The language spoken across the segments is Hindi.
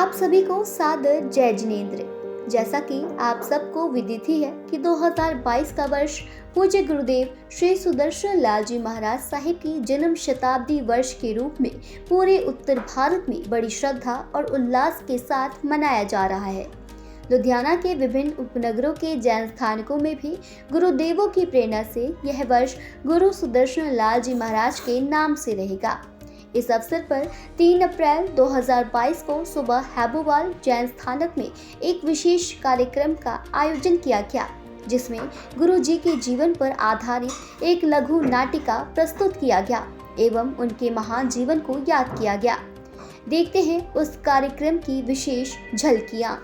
आप सभी को सादर जय जिनेंद्र। जैसा कि आप सबको विदित ही है कि 2022 का वर्ष पूज्य गुरुदेव श्री सुदर्शन लाल जी महाराज साहिब की जन्म शताब्दी वर्ष के रूप में पूरे उत्तर भारत में बड़ी श्रद्धा और उल्लास के साथ मनाया जा रहा है। लुधियाना के विभिन्न उपनगरों के जैन स्थानकों में भी गुरुदेवों की प्रेरणा से यह वर्ष गुरु सुदर्शन लाल जी महाराज के नाम से रहेगा। इस अवसर पर 3 अप्रैल 2022 को सुबह हैबोवाल जैन स्थानक में एक विशेष कार्यक्रम का आयोजन किया गया, जिसमें गुरु जी के जीवन पर आधारित एक लघु नाटिका प्रस्तुत किया गया एवं उनके महान जीवन को याद किया गया। देखते हैं उस कार्यक्रम की विशेष झलकियां।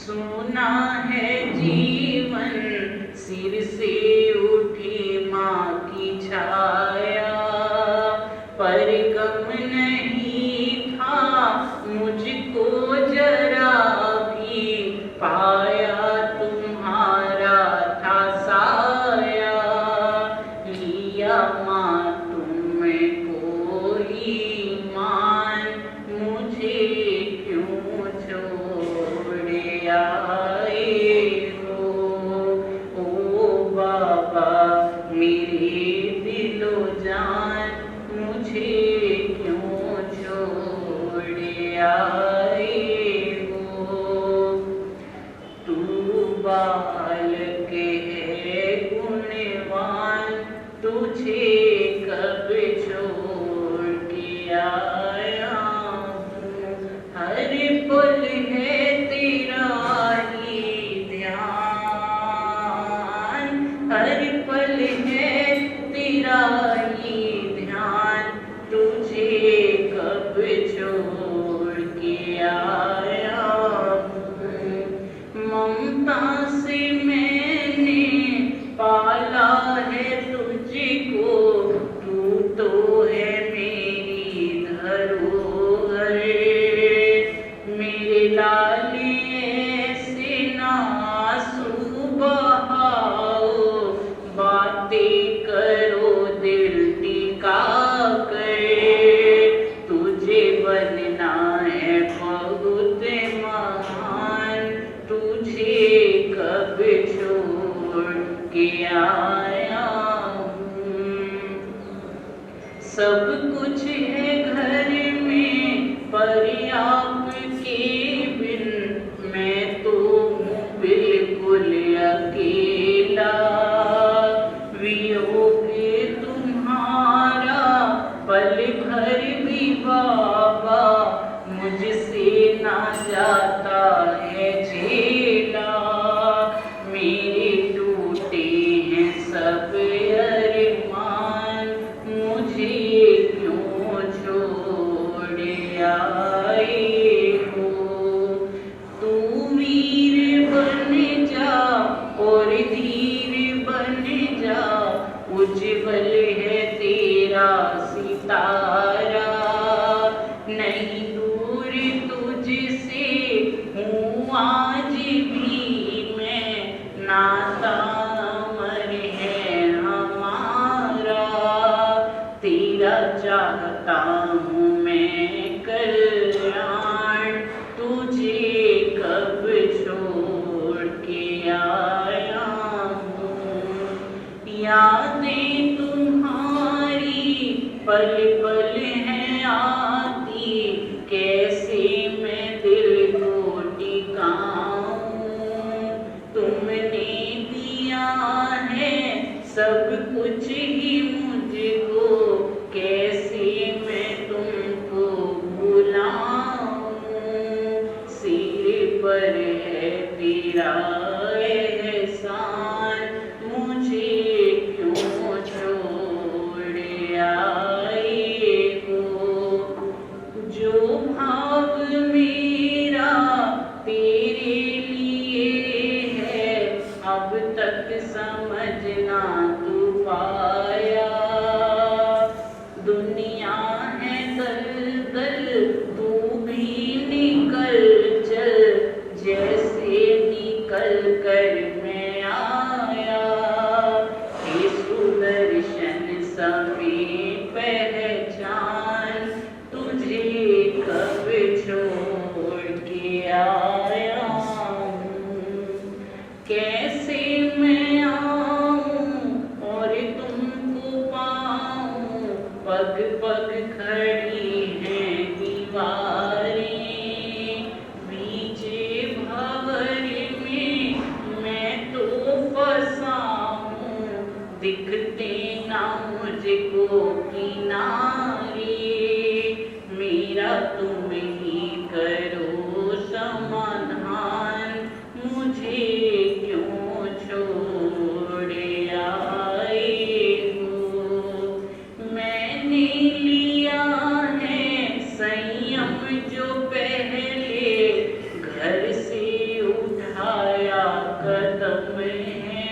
सोना है जीवन, सिर से उठी माँ की छाया, पर गम नहीं था मुझको जरा भी, पाया तुम्हारा था साया, लिया माँ तुम्हें कोई मान, मुझे क्यों छोड़ आए हो। ओ बाबा मेरे दिलो जान, मुझे क्यों छोड़ आए हो। तू बालक है गुणवान, तुझे कब छोड़ के आया हूँ। हर पल है तेरा ही ध्यान, हर पल है तेरा ही ध्यान, तुझे कब छोड़ के आया हूँ। ममता से मैंने पाला है तुझको, तू तो है मेरी धरोहर, मेरे लाले ऐसे ना आंसू बहाओ, बातें करो दिल टिका कर, तुझे बनना है बहुत महान, तुझे कब छोड़ के आया हूँ। सब कुछ है घर में पर आपके बिन, मैं तो हूँ बिल्कुल अकेला, वियोग तुम्हारा पल भर भी बाबा, मुझसे ना जाता है झेला, मेरे टूटे हैं सब अरमान, मुझे क्यों छोड़ आए हो। तू वीर बन जा और धीर बन जा, उज्जवल है तेरा सितारा, नहीं दूर तुझसे हूँ आज भी मैं, नाता अमर है हमारा, तेरा चाहता हूँ मैं कल्याण, तुझे कब छोड़ के आया हूँ। यादें तुम्हारी पल पल हैं आती, कैसे मैं दिल को टिकाऊं, तुमने दिया दुनिया है दलदल, तू भी निकल चल, जैसे निकल कर मैं आया। हे सुदर्शन सभी पहचान, तुझे कब छोड़ के आया हूँ। कैसे मैं आऊँ और तुमको पाऊँ, पग पग खड़ी हैं दीवारें। बीचे भंवर में मैं तो फंसा हूँ, दिखते ना मुझको किनारे। मेरा तुम ही करो समाधान, मुझे क्यों छोड़ आए हो। मैंने लिया है संयम जो पहले, घर से उठाया कदम है।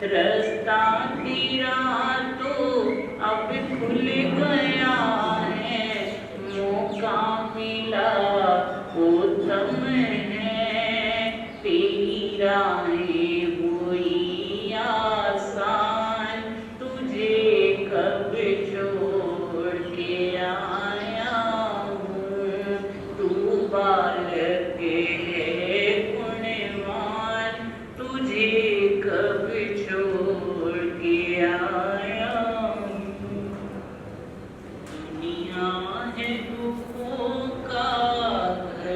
रास्ता तेरा तो अब खुल गया है, मौका मिला उत्तम है। तेरी राहें हुई आसान, तुझे कब छोड़ के आया हूँ। तू बालक है गुणवान, तुझे कब छोड़ के आया हूँ। दुनिया है दुखों का घर,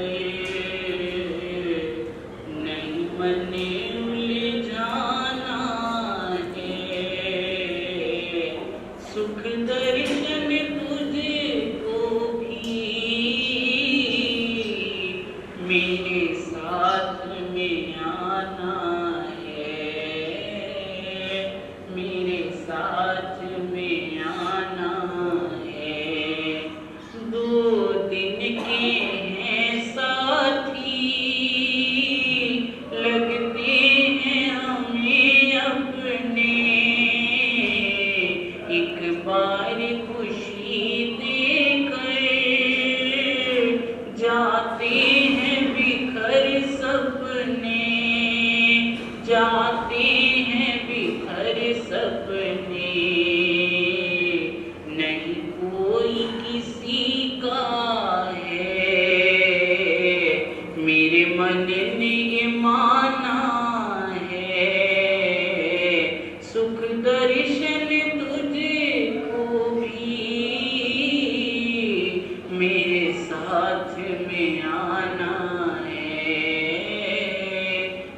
नहीं मने उलझाना है। सुख दर्शन तुझको भी मेरे साथ में आना है, मेरे साथ में आना है। 2 दिन के हैं साथी, लगते हैं हमें अपने। एक बार खुशी देकर जाते हैं बिखर सपने, जाते हैं बिखर सपने। नहीं कोई किसी का है, मेरे मन ने ये माना है। सुख दर्शन तुझको भी मेरे साथ में आना है,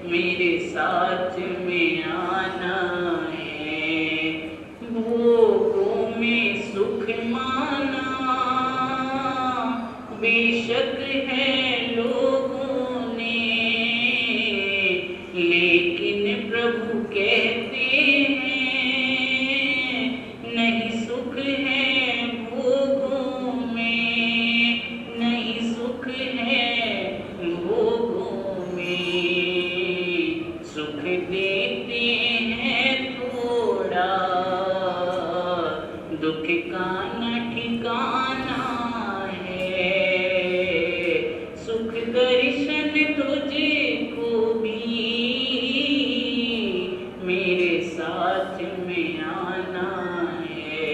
मेरे साथ में आना है। भोगों में सुख माना बेशक है लोगों ने, लेकिन प्रभु कहते हैं नहीं सुख है भोगों में, नहीं सुख है भोगों में। सुख देते हैं थोड़ा, दुख का न ठिकाना है। सुख दर्शन तुझको भी मेरे साथ में आना है,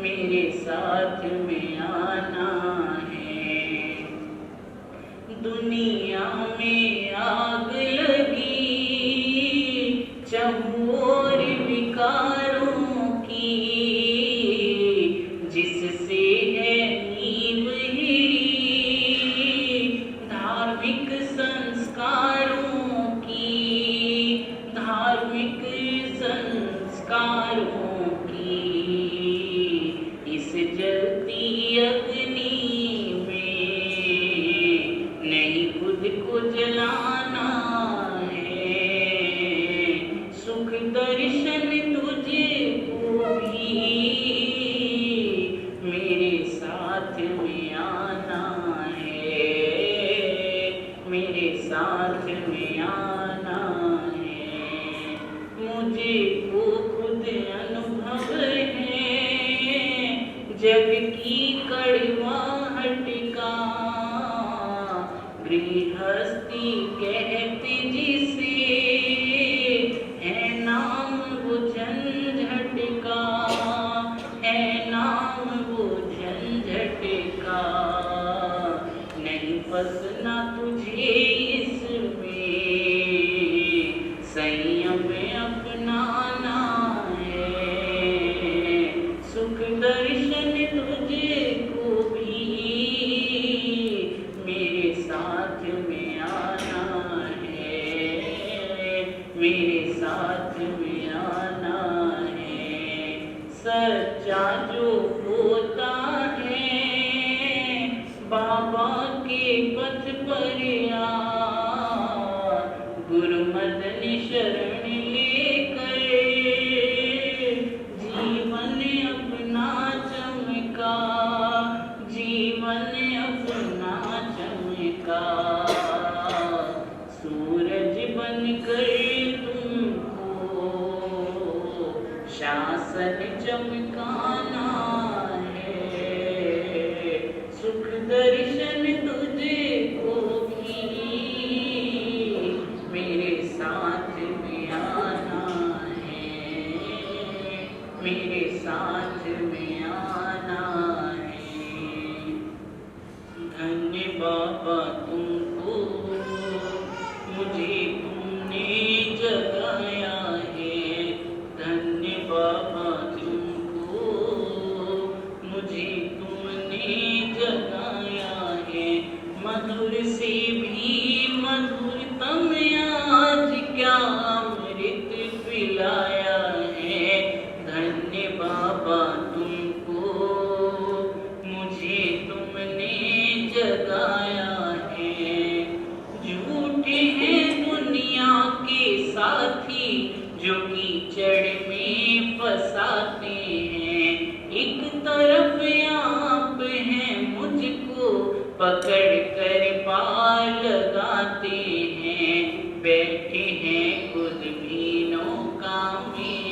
मेरे साथ में आना है। दुनिया में आग लगी चहुओर विकारों की, जिससे है नींव हिली धार्मिक संस्कारों की, धार्मिक संस्कारों की। इस जलती अग्नि में नहीं कुछ जग की कड़वाहट का, गृहस्थी कहते जिसे, है नाम वो झंझट का, है नाम वो झंझट का। नहीं फंसना तुझे इसमें, संयम अपनाना है, सुख दर्शन तुझको भी मेरे साथ में आना है, मेरे साथ में आना है। सच्चा जो होता है बाबा के पथ पर गुरु मदन शरण लेकर जीवन अपना चमका, जीवन अपना चमका। सूरज बनकर तुमको शासन चमकाना है, सुख दर्शन तुझको भी मेरे साथ में आना है, मेरे साथ में आना है। धन्य बाबा तुमको, मुझे तुमने जगाया है। धन्य बाबा तुमको, मुझे तुमने जगाया है। मधुर से भी मधुरतम आज क्या अमृत पिलाया है। धन्य बाबा तुमको, मुझे तुमने जगाया है। झूठे हैं दुनिया के साथी जो कीचड़ में फंसाते हैं, एक तरफ आप हैं मुझको पकड़ कर पार लगाते हैं। बैठे हैं खुद भी नौका में,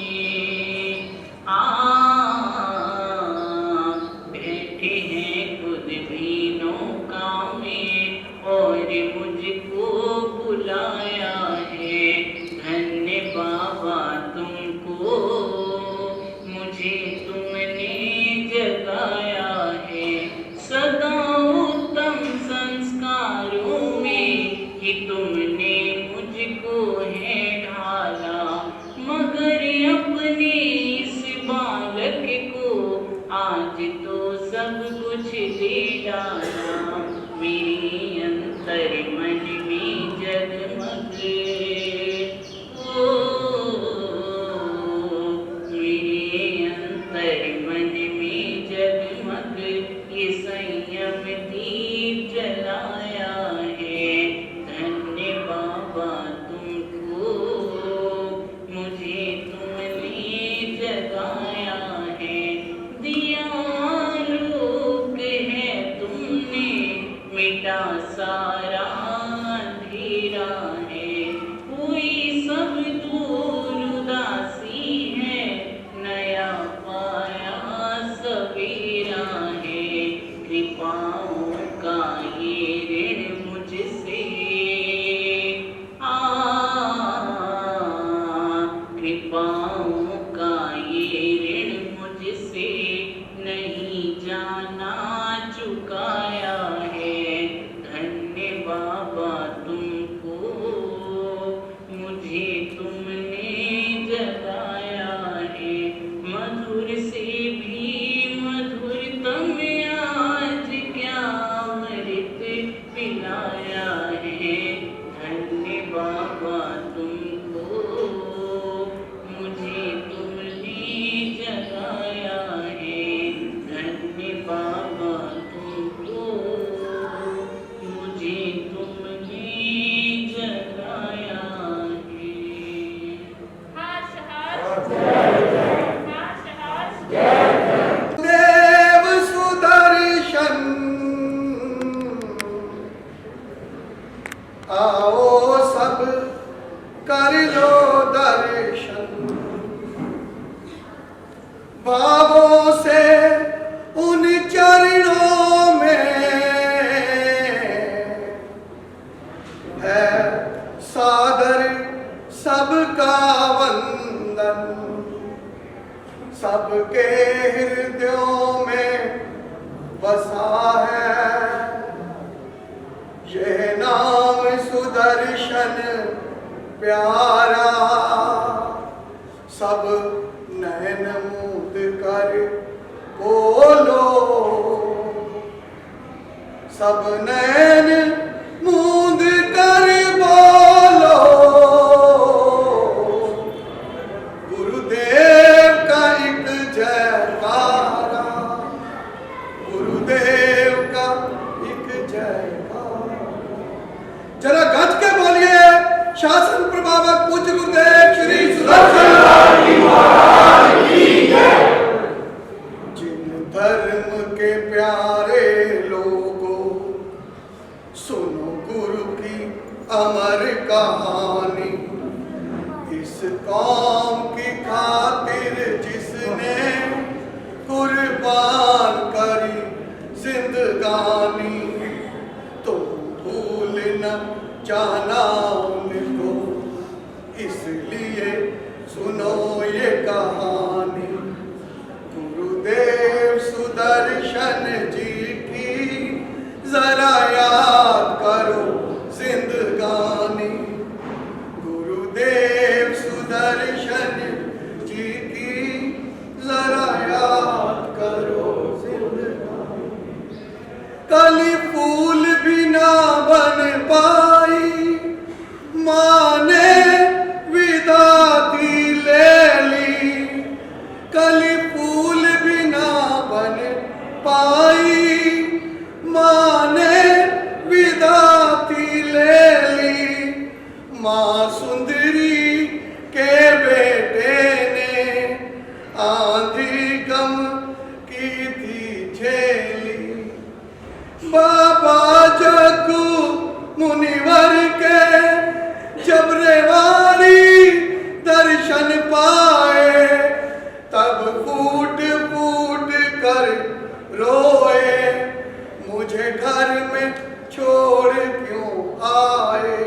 बैठे हैं खुद भी नौका में और मुझको बुलाया है। धन्य बाबा तुमको, मुझे तुमने जगाया है। सदा उत्तम संस्कारों में ही तुमने मुझको है ढाला, मगर अपने इस बालक को आज तो सब कुछ दे डाला। मेरी अंतर मन में जगमग, ओ मेरे अंतर मन में जगमग ये संयम दीप जलाया है। धन्य बाबा तुमको, मुझे तुमने जगाया है। दिया लोक है तुमने, मिटा सारा अंधेरा है। हुई सब दूर उदासी है, नया पाया सवेरा है। कृपाओं का ये ऋण मुझसे, कृपाओं का ये ऋण मुझसे नहीं जाना चुकाया है। धन्य बाबा तुमको, मुझे तुमने जगाया है। मधुर से भी मधुरतम आज क्या अमृत पिलाया है। धन्य बाबा तुमको, मुझे तुमने जगाया है। धन्य बाबा प्यारा, सब नैन मूंद कर बोलो, सब नैन मूंद कर बोलो, गुरुदेव का एक जयकारा, गुरुदेव का एक जयकारा। जरा गज के बोलिए, शासन प्रभावक पूज्य गुरुदेव श्री सुदर्शन लाल जी महाराज की जय। जिन धर्म के प्यारे लोगों, सुनो गुरु की अमर कहानी, इस कौम की खातिर जिसने कुर्बान करी जिंदगानी, तो भूल न जाना उनको, इसलिए सुनो ये कहानी। गुरुदेव सुदर्शन जी की जरा याद करो जिंदगानी, गुरुदेव सुदर्शन जी की जरा याद करो जिंदगानी। कली फूल भी ना बन पाई, माँ ने विदा दी ले ली, कली फूल भी ना बन पाई, माँ ने विदा दी ले ली। माँ सुंदरी के बेटे ने आंधी गम की थी झेली, बाबा जग्गू मुनिवर के जब रेवाड़ी दर्शन पाए, तब फूट फूट कर रोए, मुझे घर में छोड़ क्यों आए।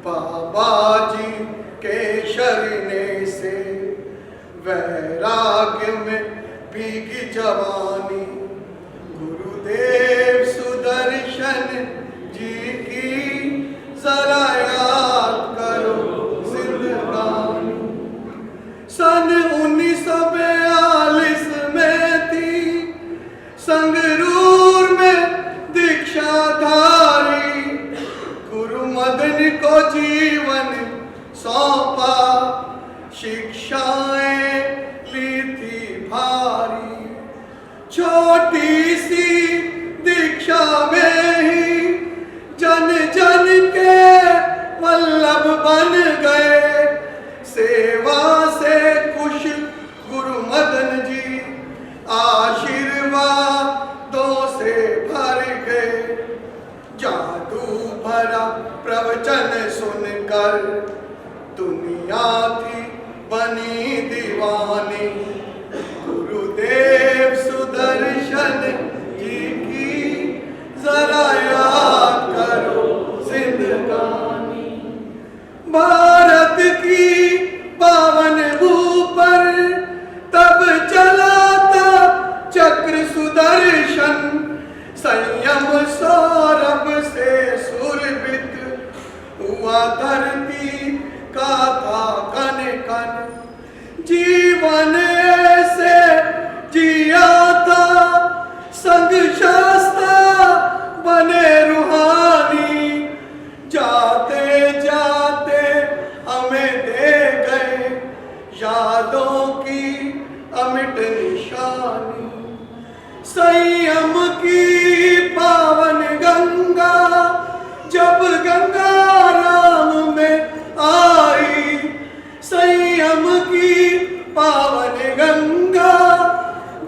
बाबा जी के शरने से वैराग्य में भीगी जवानी, गुरुदेव सुदर्शन जी की जरा याद करो जिंदगानी। सन 1942 में थी संगरूर में दीक्षाधारी, गुरु मदन को जीवन सौंपा, शिक्षाएं ली थी भारी, छोटी सी दीक्षा में ही जन जन के वल्लभ बन गए, सेवा से खुश गुरु मदन जी आशीर्वादों से भर गए। जादू भरा प्रवचन सुनकर दुनिया थी बनी दीवानी, गुरुदेव सुदर्शन जी की जरा याद करो जिंदगानी। भारत की पावन भू पर तब चला था चक्र सुदर्शन, संयम सौरभ से सुरभित हुआ धरती का था कन कन, जीवन ऐसे जिया था संग शास्ता बने रूहानी, जाते जाते हमें दे गए यादों की अमिट निशानी। संयम की पावन गंगा जब गंगा राम में आई, संयम की पावन गंगा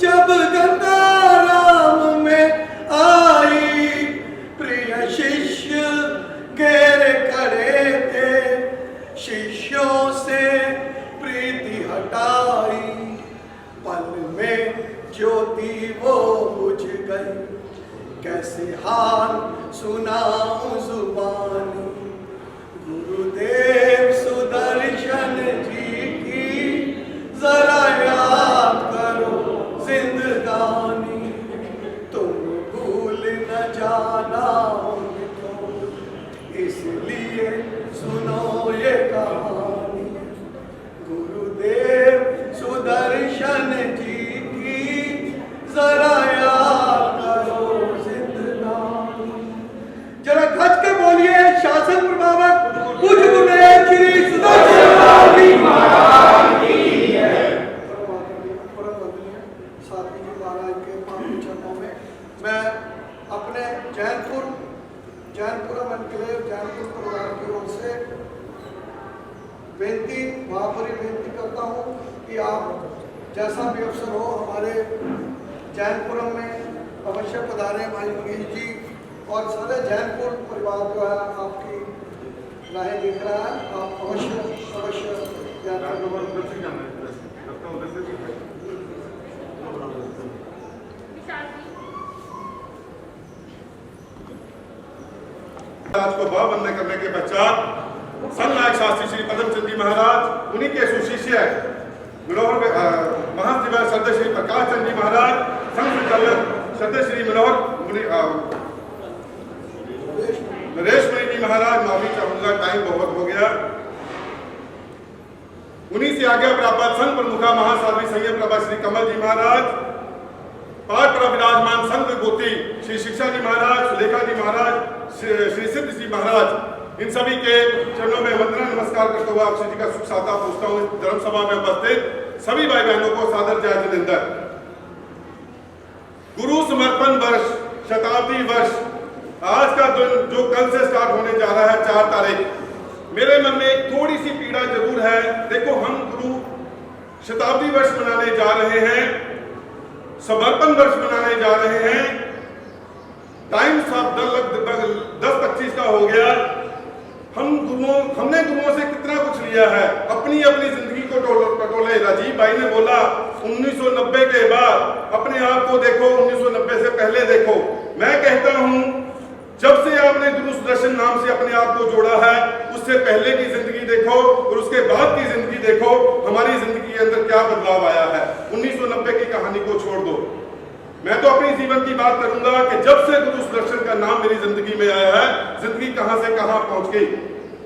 जब गंगा राम में आई, प्रिय शिष्य घेर खड़े थे, शिष्यों से प्रीति हटाई, पल में ज्योति वो बुझ गई, कैसे हाल सुनाऊं जुबानी। गुरुदेव सुदर्शन जी की जरा याद करो जिंदगानी, तुम भूल न जाना उनको, इसलिए सुनो ये साथी जी महाराज के पावन चरणों में मैं अपने जैनपुर एनक्लेव जैनपुर परिवार की ओर से महापुरी बेनती करता हूँ कि आप जैसा भी अवसर हो हमारे जैनपुरम में अवश्य पधारें। भाई मनीष जी और सारे जैनपुर परिवार जो है आपकी राहें देख रहा है, आप अवश्य आज को भाव बंद करने के पश्चात संत नायक शास्त्री श्री पद्मचंद जी महाराज, उन्हीं के सुशिष्य महाशिवाय श्रद्धा श्री प्रकाश चंद जी महाराज, संघ संचालक श्रद्धा श्री मनोहर नरेश मुनि जी महाराज, माफी चाहूंगा टाइम बहुत हो गया। उन्हीं से आज्ञा प्राप्त संघ प्रमुखा महासाध्वी संयम प्रभा श्री कमल जी महाराज, पाठ पर विराजमान संत विभूति श्री शिक्षा जी महाराज, सुलेखा जी महाराज, श्री सिद्ध जी महाराज, इन सभी के चरणों में वंदना नमस्कार करते हुए आप जी का सुख साता पूछता हूँ। धर्म सभा में उपस्थित सभी भाई बहनों को सादर जय जितेंद्र। गुरु समर्पण वर्ष, शताब्दी वर्ष, आज का दिन जो कल से स्टार्ट होने जा रहा है 4 तारीख, मेरे मन में एक थोड़ी सी पीड़ा जरूर है। देखो, हम गुरु शताब्दी वर्ष मनाने जा रहे हैं, समर्पण वर्ष मनाने जा रहे हैं। टाइम साहब 10:25 का हो गया। हमने गुरुओं से कितना कुछ लिया है, अपनी अपनी जिंदगी को टटोले। राजीव भाई ने बोला 1990 के बाद अपने आप को देखो, 1990 से पहले देखो। मैं कहता हूं, जब से आपने गुरु सुदर्शन नाम से अपने आप को जोड़ा है, उससे पहले की जिंदगी देखो और उसके बाद की जिंदगी देखो, हमारी जिंदगी के अंदर क्या बदलाव आया है। 1990 की कहानी को छोड़ दो, मैं तो अपनी जीवन की बात करूंगा कि जब से गुरु सुदर्शन का नाम मेरी जिंदगी में आया है, जिंदगी कहां से कहां पहुंच गई।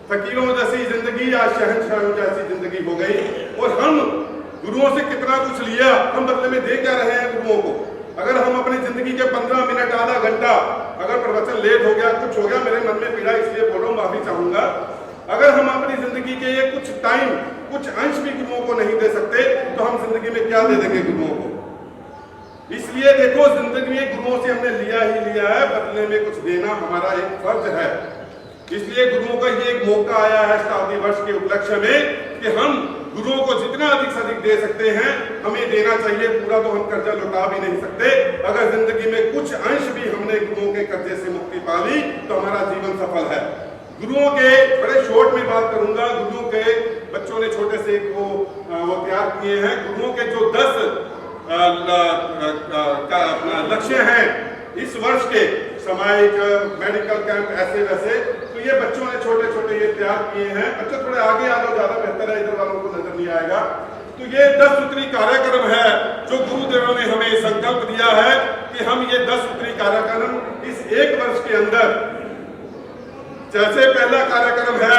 फकीरों जैसी जिंदगी आज शहंशाहों जैसी जिंदगी हो गई। और हम गुरुओं से कितना कुछ लिया, हम बदले में दे क्या रहे हैं गुरुओं को। अगर हम अपनी जिंदगी के 15 मिनट, आधा घंटा, अगर प्रवचन लेट हो गया, कुछ हो गया, मेरे मन में पीड़ा इसलिए बोल रहा हूं, माफी चाहूंगा। अगर हम अपनी जिंदगी के ये कुछ टाइम, कुछ अंश भी गुरुओं को नहीं दे सकते, तो हम जिंदगी में क्या दे देंगे गुरुओं को। इसलिए देखो, जिंदगी में गुरुओं से हमने लिया ही लिया है, बदले में कुछ देना हमारा एक फर्ज है। इसलिए गुरुओं का ये एक मौका आया है शताब्दी वर्ष के उपलक्ष्य में कि हम गुरुओं को जितना अधिक से अधिक दे सकते हैं हमें देना चाहिए। पूरा तो हम कर्जा लौटा भी नहीं सकते। अगर जिंदगी में कुछ अंश भी हमने गुरुओं के कर्जे से मुक्ति पा ली तो हमारा जीवन सफल है। गुरुओं के बड़े शॉर्ट में बात करूंगा। गुरुओं के बच्चों ने छोटे से वो तैयार किए हैं। गुरुओं के जो 10 लक्ष्य हैं इस वर्ष के, सामायिक, मेडिकल कैंप, ऐसे वैसे, तो ये बच्चों ने छोटे छोटे ये तैयार किए हैं। बच्चे थोड़े आगे आ जाओ, ज्यादा बेहतर है, इधर वालों को नजर नहीं आएगा। तो ये 10 सूत्री कार्यक्रम है जो गुरुदेवों ने हमें संकल्प दिया है कि हम ये 10 सूत्री कार्यक्रम इस एक वर्ष के अंदर, जैसे पहला कार्यक्रम है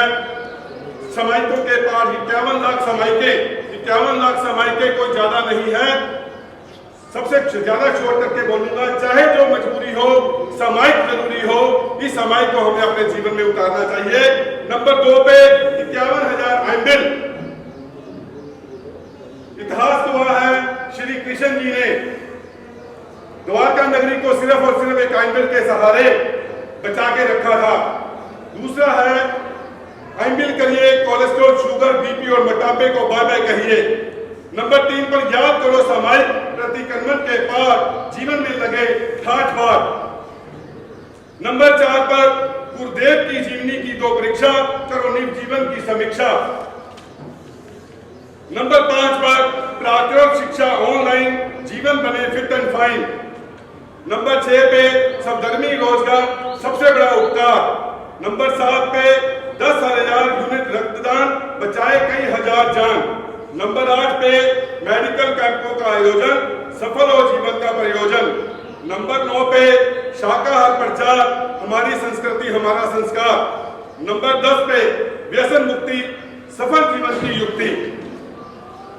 समाइकों के पार 51 लाख समाइके, 51 लाख समाइके कोई ज्यादा नहीं है। सबसे ज्यादा छोड़ करके बोलूंगा, चाहे जो मजबूरी हो, समाइक जरूरी हो, इस समाइक को हमें अपने जीवन में उतारना चाहिए। नंबर 2 पे 51,000 आइंबिल। इतिहास हुआ है, श्री कृष्ण जी ने द्वारका नगरी को सिर्फ और सिर्फ एक आइंबिल के सहारे बचा के रखा था। दूसरा है, आइंबिल करिए, कोलेस्ट्रॉल, शुगर, बीपी और मोटापे को बाय बाय कहिए। नंबर 3 पर याद करो सामायिक प्रतिक्रमण के पार जीवन में लगे ठाठ बार। नंबर 4 पर गुरुदेव की जीवनी की 2 परीक्षा करो, जीवन की समीक्षा। नंबर 5 पर प्राकृतिक शिक्षा ऑनलाइन, जीवन बने फिट एंड फाइन। नंबर 6 पे सबधर्मी रोजगार सबसे बड़ा उपकार। नंबर 7 पे 10,000 यूनिट रक्तदान बचाए कई हजार जान। नंबर 8 पे मेडिकल कैंपों का आयोजन, सफल हो जीवन का प्रयोजन। नंबर 9 पे शाकाहार प्रचार, हमारी संस्कृति हमारा संस्कार। नंबर 10 पे व्यसन मुक्ति, सफल जीवन की युक्ति।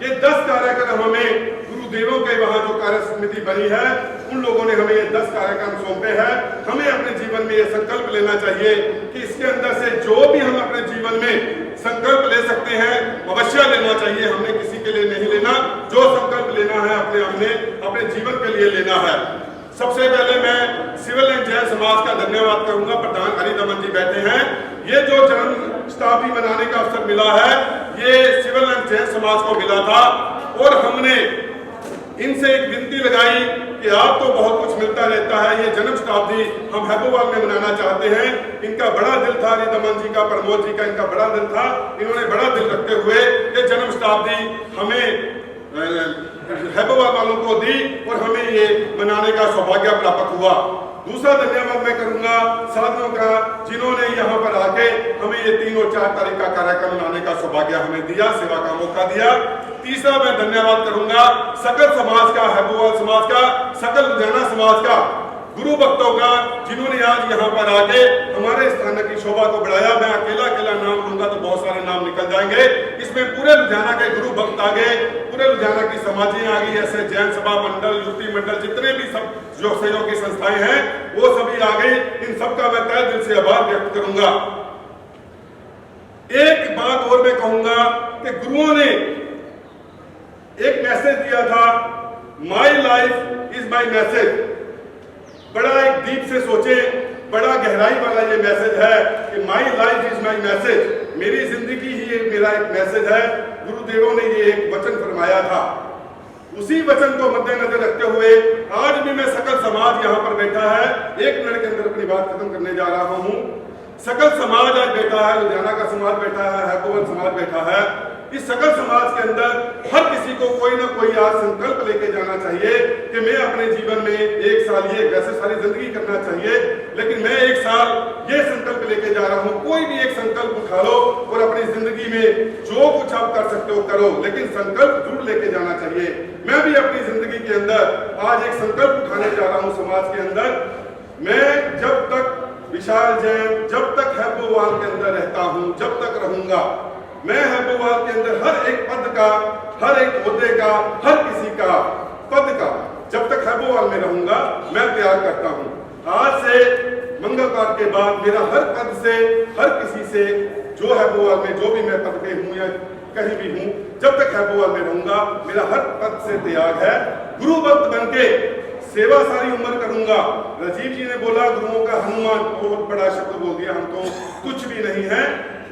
ये 10 कार्यक्रम हमें गुरुदेवों के वहां जो कार्य समिति बनी है, उन लोगों ने हमें ये 10 कार्यक्रम सौंपे हैं। हमें अपने जीवन में ये संकल्प लेना चाहिए कि इसके अंदर से जो भी हम अपने जीवन में संकल्प ले सकते हैं अवश्य लेना चाहिए। हमने किसी के लिए नहीं लेना, जो संकल्प लेना है अपने अपने जीवन के लिए लेना है। सबसे पहले मैं सिविल एंड जैन समाज का धन्यवाद करूंगा। प्रधान हरिदमन जी बैठे हैं। ये जो जन्म शताब्दी मनाने का अवसर मिला है, ये सिविल एंड जैन समाज को मिला था और हमने इनसे एक विनती लगाई कि आप तो बहुत कुछ मिलता रहता है, ये जन्म शताब्दी हम हैबोवाल में मनाना चाहते हैं। इनका बड़ा दिल था, हरिदमन जी का, प्रमोद जी का, इनका बड़ा दिल था। इन्होंने बड़ा दिल रखते हुए ये जन्म शताब्दी हमें हैबोवाल वालों को दी और हमें ये मनाने का सौभाग्य प्राप्त हुआ। दूसरा धन्यवाद मैं करूंगा साथियों का, जिन्होंने यहाँ पर आके हमें ये 3 और 4 तारीख का कार्यक्रम मनाने का सौभाग्य हमें दिया, सेवा का मौका दिया। तीसरा मैं धन्यवाद करूंगा सकल समाज का, हैबोवाल समाज का, सकल लुधियाना समाज का, गुरु भक्तों का, जिन्होंने आज यहाँ पर आके हमारे स्थान की शोभा को बढ़ाया। मैं अकेला नाम लूंगा तो बहुत सारे नाम निकल जाएंगे। इसमें पूरे लुधियाना के गुरु भक्त आ गए, पूरे लुधियाना की समाजें आ गई, ऐसे जैन सभा मंडल, युक्ति मंडल, जितने भी सब जो सहयोगी संस्थाएं हैं वो सभी आ गई। इन सबका मैं तहे दिल से आभार व्यक्त करूंगा। एक बात और मैं कहूंगा कि गुरुओं ने एक मैसेज दिया था, my life is my message. बड़ा एक डीप से सोचे, बड़ा गहराई वाला ये मैसेज है कि my life is my message. मेरी जिंदगी ही मेरा एक मैसेज है। गुरुदेवों ने ये एक वचन फरमाया था। उसी वचन को मद्देनजर रखते हुए आज भी मैं सकल समाज यहाँ पर बैठा है, 1 मिनट के अंदर अपनी बात खत्म करने जा रहा हूँ। सकल समाज आज बैठा है, लुधियाना का समाज बैठा है, हैबोवाल समाज बैठा है। इस सकल समाज के अंदर हर किसी को कोई ना कोई आज संकल्प लेके जाना चाहिए कि मैं अपने जीवन में 1 साल, ये वैसे सारी जिंदगी करना चाहिए, लेकिन मैं 1 साल ये संकल्प लेके जा रहा हूँ। कोई भी एक संकल्प उठा लो और अपनी जिंदगी में जो कुछ आप कर सकते हो करो, लेकिन संकल्प जरूर लेके जाना चाहिए। मैं भी अपनी जिंदगी के अंदर आज एक संकल्प उठाने जा रहा हूँ समाज के अंदर। मैं जब तक विशाल जैन, जब तक हैबोवाल के अंदर रहता हूँ, जब तक रहूंगा, मैं हैबोवाल के अंदर हर एक पद का, हर एक ओहदे का, हर किसी का पद का, जब तक हैबोवाल में रहूंगा मैं त्याग करता हूं। आज से मंगलवार के बाद मेरा हर पद से, हर किसी से, जो हैबोवाल में जो भी मैं पद पे हूं या कहीं भी हूं, जब तक हैबोवाल में रहूंगा मेरा हर पद से त्याग है। गुरु भक्त बनके सेवा सारी उम्र करूंगा। राजीव जी ने बोला गुरुओं का हनुमान, बहुत बड़ा शब्द बोल दिया, हम तो कुछ भी नहीं है।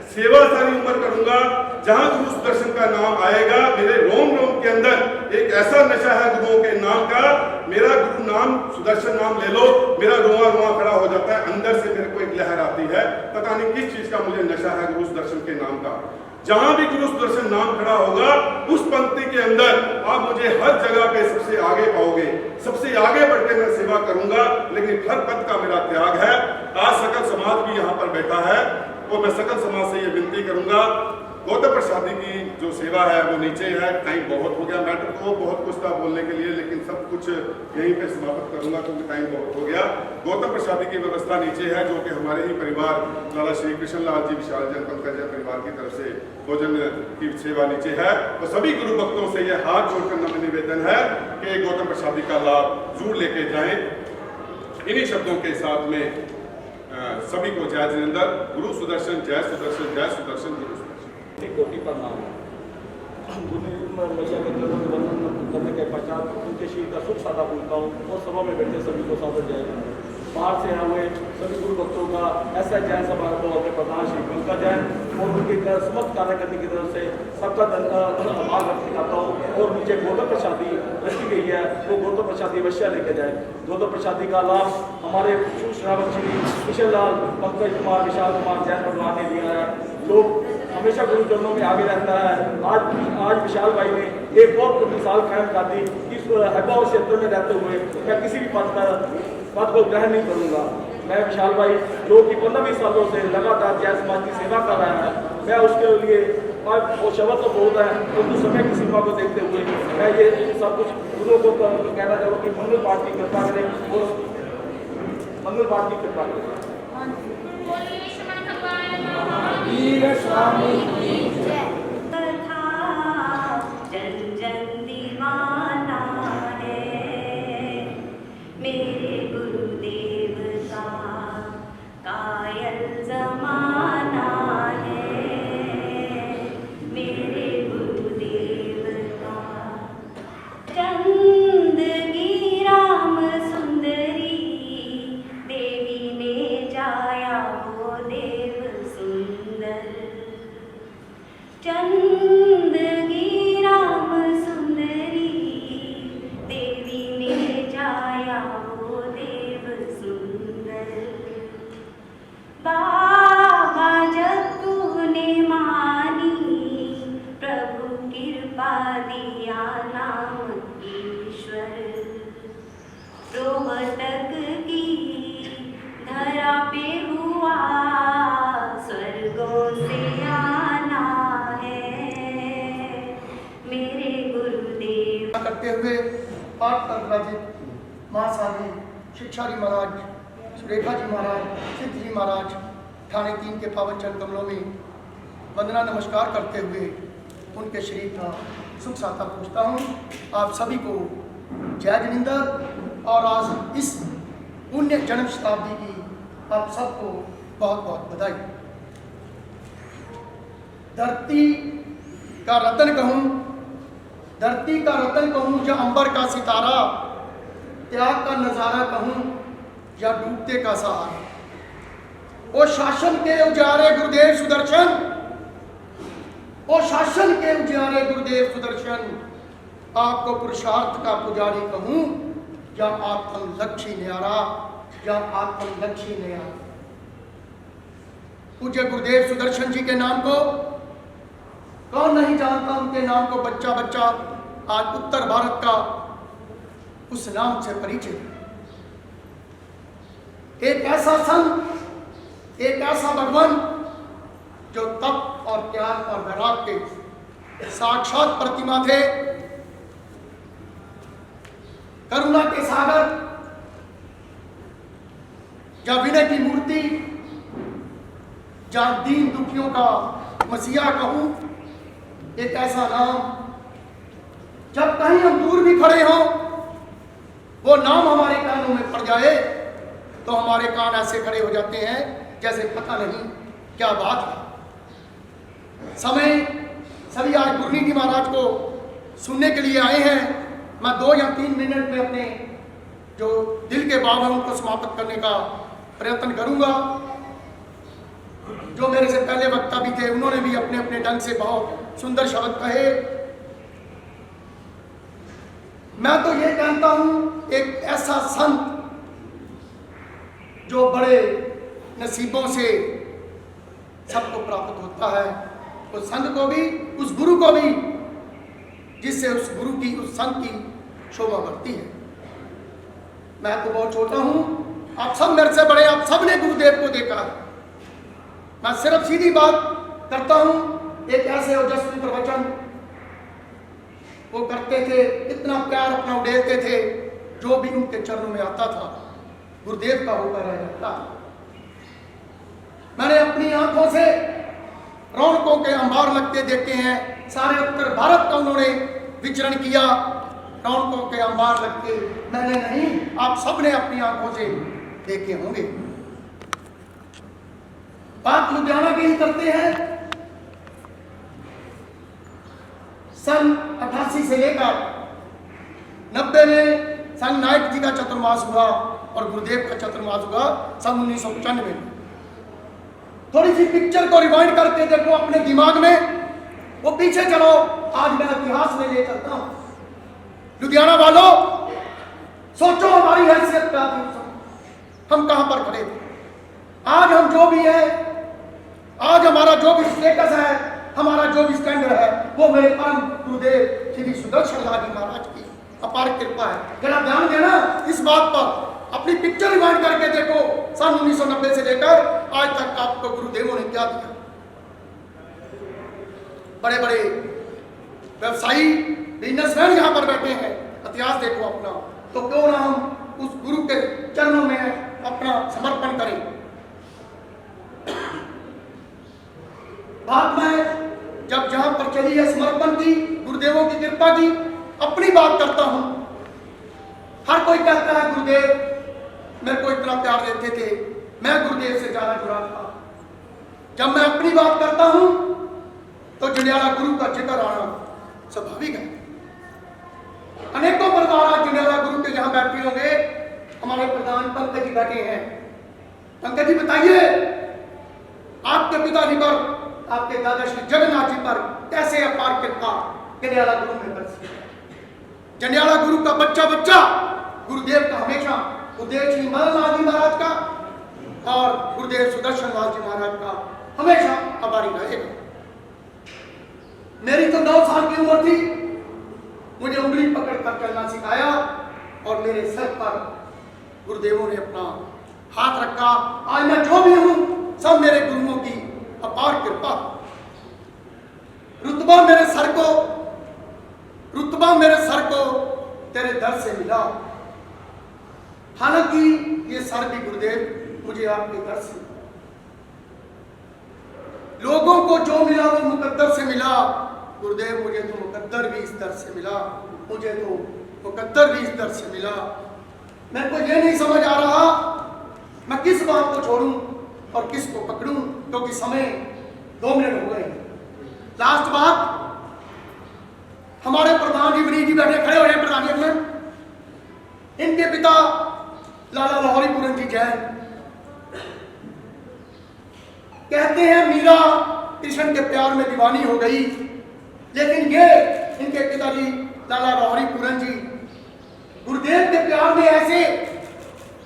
सेवा सारी उम्र करूंगा। जहां गुरु सुदर्शन का नाम आएगा, मेरे रोम रोम के अंदर एक ऐसा नशा है गुरुओं के नाम का। मेरा गुरु नाम, सुदर्शन नाम ले लो, मेरा रोआ रोआ खड़ा हो जाता है। अंदर से मेरे को एक लहर आती है, पता नहीं किस चीज का मुझे नशा है गुरु सुदर्शन के नाम का। जहां भी गुरु सुदर्शन नाम खड़ा होगा, उस पंक्ति के अंदर आप मुझे हर जगह पे सबसे आगे पाओगे। सबसे आगे बढ़ के मैं सेवा करूंगा, लेकिन हर पद का मेरा त्याग है। आज सकल समाज भी यहाँ पर बैठा है और मैं सकल समाज से ये विनती करूंगा। गौतम प्रसादी की जो सेवा है वो नीचे है। टाइम बहुत हो गया, मैटर तो बहुत कुछ था बोलने के लिए, लेकिन सब कुछ यहीं पे समाप्त करूंगा क्योंकि टाइम बहुत हो गया। गौतम प्रसादी की व्यवस्था नीचे है, जो कि हमारे ही परिवार लाला श्री कृष्ण लाल जी विशाल जैन पंकज परिवार की तरफ से भोजन की सेवा नीचे है। तो सभी गुरु भक्तों से यह हाथ जोड़कर नम्र निवेदन है कि गौतम प्रसादी का लाभ जरूर लेके जाएं। इन्हीं शब्दों के साथ में सभी को जय जिनेंद्र। गुरु सुदर्शन, जय सुदर्शन, जय सुदर्शन, गुरु सुदर्शन। कोटि प्रणाम। मैया के चरणों में वंदन करने के पश्चात उनके शील का शुभ सादा बोलता हूँ और सभा में बैठे सभी को सादर जय। बाहर से आए हुए सभी गुरु भक्तों का ऐसा जैन सभा को अपने प्रधान श्री पंकज जैन और उनके समस्त कार्यकर्ता की तरफ से सबका आभार व्यक्त करता हूँ। और नीचे गौतम प्रसादी रखी गई है, वो गौतम प्रसादी अवश्य लेके जाए। गौतम प्रसादी का लाभ हमारे श्रावक श्री किशन लाल, पंकज कुमार, विशाल कुमार जैन भगवान ने दिया है। लोग हमेशा गुरु चरणों में आगे रहता है। आज विशाल भाई ने एक बहुत मिसाल कायम कर दी। इस हैबोवाल क्षेत्र में रहते हुए मैं किसी भी पद को ग्रहण नहीं करूंगा। मैं विशाल भाई जो कि 15-20 सालों से लगातार जैन समाज की सेवा कर रहा है, मैं उसके लिए वो शब्द तो बहुत है, परंतु समय की सीमा को देखते हुए मैं ये सब कुछ गुरुओं को कहना चाहूँगा कि मंगल पाठ की कृपा करें और मंगल पाठ की कृपा करें। स्वामी की जय। जन जन दीवाना है मेरे गुरुदेव का, कायल जमाना है मेरे गुरुदेव का। चंद मेरा वो देव सुंदर। बाबा जब तूने मानी प्रभु कृपा दिया नाम ईश्वर। रोहतक की धरा पे हुआ स्वर्गों से आना है मेरे गुरुदेव। करते हुए पाठ कर विराजित महासाधी शिक्षा जी महाराज, सुरेखा जी महाराज, सिद्ध जी महाराज थाने 3 के पावन चरण कमलों में वंदना नमस्कार करते हुए उनके शरीर का सुख साथा पूछता हूँ। आप सभी को जय जिनेंद्र और आज इस पुण्य जन्म शताब्दी की आप सबको बहुत बहुत बधाई। धरती का रतन कहूँ, धरती का रतन कहूँ या अंबर का सितारा, त्याग का नजारा कहूँ या डूबते का सहारा। ओ शासन के उजारे गुरुदेव सुदर्शन, ओ शासन के उजारे गुरुदेव सुदर्शन, आपको पुरुषार्थ का पुजारी कहूँ या आत्मलक्षी न्यारा, या आत्मलक्षी न्यारा। पूज्य गुरुदेव सुदर्शन जी के नाम को कौन नहीं जानता, उनके नाम को बच्चा बच्चा आज उत्तर भारत का उस नाम से परिचित। एक ऐसा संत, एक ऐसा भगवान जो तप और त्याग और वैराग के साक्षात प्रतिमा थे, करुणा के सागर, या विनय की मूर्ति, जहां दीन दुखियों का मसीहा कहूं। एक ऐसा नाम जब कहीं हम दूर भी खड़े हों, वो नाम हमारे कानों में पड़ जाए तो हमारे कान ऐसे खड़े हो जाते हैं जैसे पता नहीं क्या बात है। समय सभी आज गुरनी जी महाराज को सुनने के लिए आए हैं। मैं 2 या 3 मिनट में अपने जो दिल के भाव है उनको समाप्त करने का प्रयत्न करूंगा। जो मेरे से पहले वक्ता भी थे उन्होंने भी अपने अपने ढंग से बहुत सुंदर शब्द कहे। मैं तो ये जानता हूं एक ऐसा संत जो बड़े नसीबों से सबको प्राप्त होता है, उस संत को भी, उस गुरु को भी, जिससे उस गुरु की, उस संत की शोभा बढ़ती है। मैं तो बहुत छोटा हूं, आप सब मेरे से बड़े, आप सब ने गुरुदेव को देखा है। मैं सिर्फ सीधी बात करता हूं। एक ऐसे ओजस्वी प्रवचन वो करते थे, इतना प्यार अपना उड़ेलते थे, जो भी उनके चरणों में आता था गुरुदेव का होकर रह जाता। मैंने अपनी आंखों से रौनकों के अंबार लगते देखे हैं। सारे उत्तर भारत का उन्होंने विचरण किया, रौनकों के अंबार लगते मैंने नहीं, आप सबने अपनी आंखों से देखे होंगे। बात लुधियाना की ही करते हैं। सन 88 से लेकर 90 में सन नायक जी का चतुर्मास हुआ और गुरुदेव का चतुर्मास हुआ सन 1995 में। थोड़ी सी पिक्चर को रिवाइंड करके देखो अपने दिमाग में, वो पीछे चलो, आज मैं इतिहास में ले चलता हूं। लुधियाना वालों, सोचो हमारी हैसियत क्या थी, हम कहां पर खड़े थे। आज हम जो भी है, आज हमारा जो भी स्टेटस है, हमारा जो भी स्टैंडर्ड है, वो मेरे परम गुरुदेव श्री सुदर्शन लाल जी महाराज की अपार कृपा है। जरा ध्यान देना इस बात पर। अपनी पिक्चर रिवाइंड करके देखो, सन 1990 से लेकर आज तक आपको गुरुदेवों ने क्या दिया। बड़े बड़े व्यवसायी, बिजनेसमैन यहाँ पर बैठे हैं, इतिहास देखो अपना। तो क्यों ना हम उस गुरु के चरणों में अपना समर्पण करें। बात में जब जहां पर चली है समर्पण की, गुरुदेवों की कृपा की, अपनी बात करता हूं। हर कोई कहता है गुरुदेव मेरे को इतना प्यार देते थे, मैं गुरुदेव से ज्यादा जुड़ा था। जब मैं अपनी बात करता हूं तो जंडियाला गुरु का जिक्र आना स्वाभाविक है। अनेकों परिवार आज जंडियाला गुरु के यहां बैठे होंगे। हमारे प्रधान पंकज जी बैठे हैं। पंकज जी बताइए, आपके पिताजी पर, आपके दादा श्री जगन्नाथ जी पर कैसे अपार कृपा जंडियाला गुरु में बरसी। जंडियाला गुरु का बच्चा बच्चा गुरुदेव का हमेशा गुरुदेव श्री मदन लाल जी महाराज का और गुरुदेव सुदर्शन लाल जी महाराज का हमेशा आभारी रहेगा। मेरी तो 9 साल की उम्र थी, मुझे उंगली पकड़ कर चलना सिखाया और मेरे सर पर गुरुदेवों ने अपना हाथ रखा। आज मैं जो भी हूं सब मेरे गुरुओं की अपार कृपा। रुतबा मेरे सर को तेरे दर से मिला। हालांकि ये सर भी गुरुदेव मुझे आपके दर से, लोगों को जो मिला वो मुकद्दर से मिला। गुरुदेव मुझे तो मुकद्दर भी इस दर से मिला, मुझे तो मुकद्दर भी इस दर से मिला। मेरे को ये नहीं समझ आ रहा मैं किस बात को छोड़ूं और किस को पकड़ूं, क्योंकि समय 2 मिनट हो गए। लास्ट बात, हमारे प्रधान जी विनीत जी बैठे खड़े हो रहे हैं, प्रधान जी, इनके पिता लाला लाहौरी पूरन जी जैन कहते हैं मीरा कृष्ण के प्यार में दीवानी हो गई, लेकिन ये इनके पिताजी लाला लाहौरी पूरन जी गुरुदेव के प्यार में ऐसे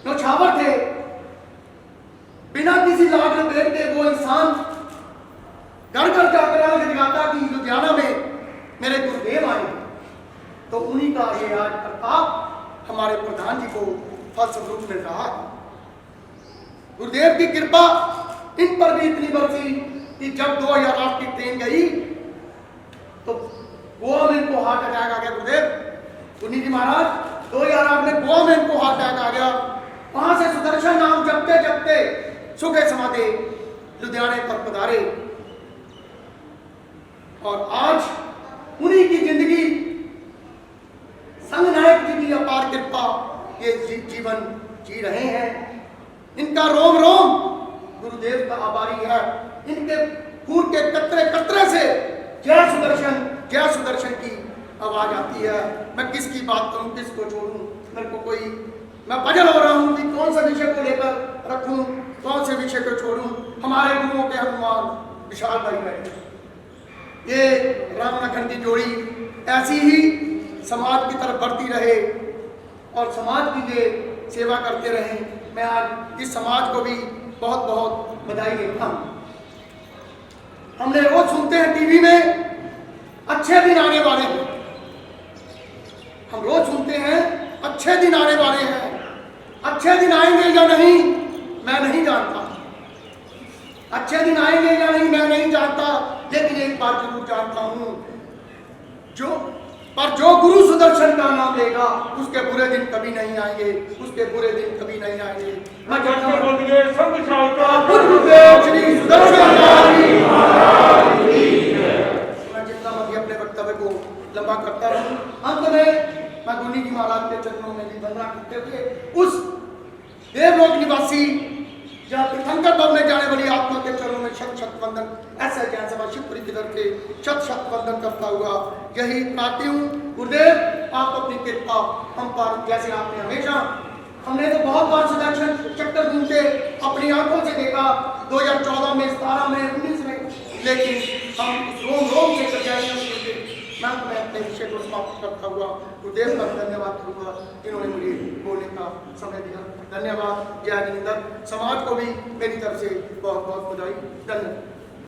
नौछावर थे, बिना किसी लाग लपेट के वो इंसान घर घर जाकर अलग दिखाता कि लुधियाना में मेरे गुरुदेव आए। तो उन्हीं का ये आज प्रताप हमारे प्रधान जी को फलस्वरूप मिल रहा है। गुरुदेव की कृपा इन पर भी इतनी बरसी कि जब 2008 की ट्रेन गई तो गोवा में इनको हार्ट अटैक आ गया। गुरुदेव पुनीत जी महाराज 2008 में गोवा में इनको हार्ट अटैक आ गया। वहां से सुदर्शन नाम जपते जपते सुखे समाधे लुधियाने पर पधारे और आज उन्हीं की जिंदगी संघ नायक जी की अपार कृपा ये जीवन जी रहे हैं। इनका रोम रोम गुरुदेव का आभारी है। इनके खून के कतरे कतरे से जय सुदर्शन की आवाज आती है। मैं किसकी बात करूं, किसको छोड़ूं, मेरे को कोई, मैं पजल हो रहा हूं कि कौन सा विषय को लेकर रखूं, कौन से विषय को छोड़ूं। हमारे गुरुओं के हनुमान विशाल भाई बैठे, ये राम लखन की जोड़ी ऐसी ही समाज की तरफ बढ़ती रहे और समाज की ये सेवा करते रहे। मैं आज इस समाज को भी बहुत बहुत बधाई देता हूँ। हमने रोज सुनते हैं टीवी में अच्छे दिन आने वाले हैं, हम रोज सुनते हैं अच्छे दिन आने वाले हैं। अच्छे दिन आएंगे या नहीं मैं नहीं जानता, अच्छे दिन आएंगे या नहीं मैं नहीं जानता, लेकिन एक बात जरूर जानता हूं, जो गुरु सुदर्शन का नाम लेगा उसके बुरे दिन कभी नहीं आएंगे, उसके बुरे दिन कभी नहीं आएंगे। मैं जितना मर्जी अपने वक्तव्य को लंबा करता रहूं, अंत में मैं गुनी जी महाराज के चरणों में भी वंदना करते हुए उस देवलोक निवासी जहाँ तीर्थंकर भवन में जाने वाली आत्मा के चरणों में शत शत वंदन ऐसे ज्ञान सभा शिवपुरी के दर के शत शत वंदन करता हुआ यही प्रार्थी हूँ। गुरुदेव आप अपनी कृपा हम पर, जैसे आपने हमेशा, हमने तो बहुत बार सुदर्शन चक्कर घूमते अपनी आंखों से देखा 2014 में, 17 में, 19 में, लेकिन हम रोम रोम से कचाइयाँ सुनते। मैं अपने विषय को समाप्त करता हुआ गुरुदेव का धन्यवाद करूँगा, इन्होंने मुझे बोलने का समय दिया। धन्यवाद। जय जिनेंद्र। समाज को भी मेरी तरफ से बहुत बहुत बधाई। धन्यवाद।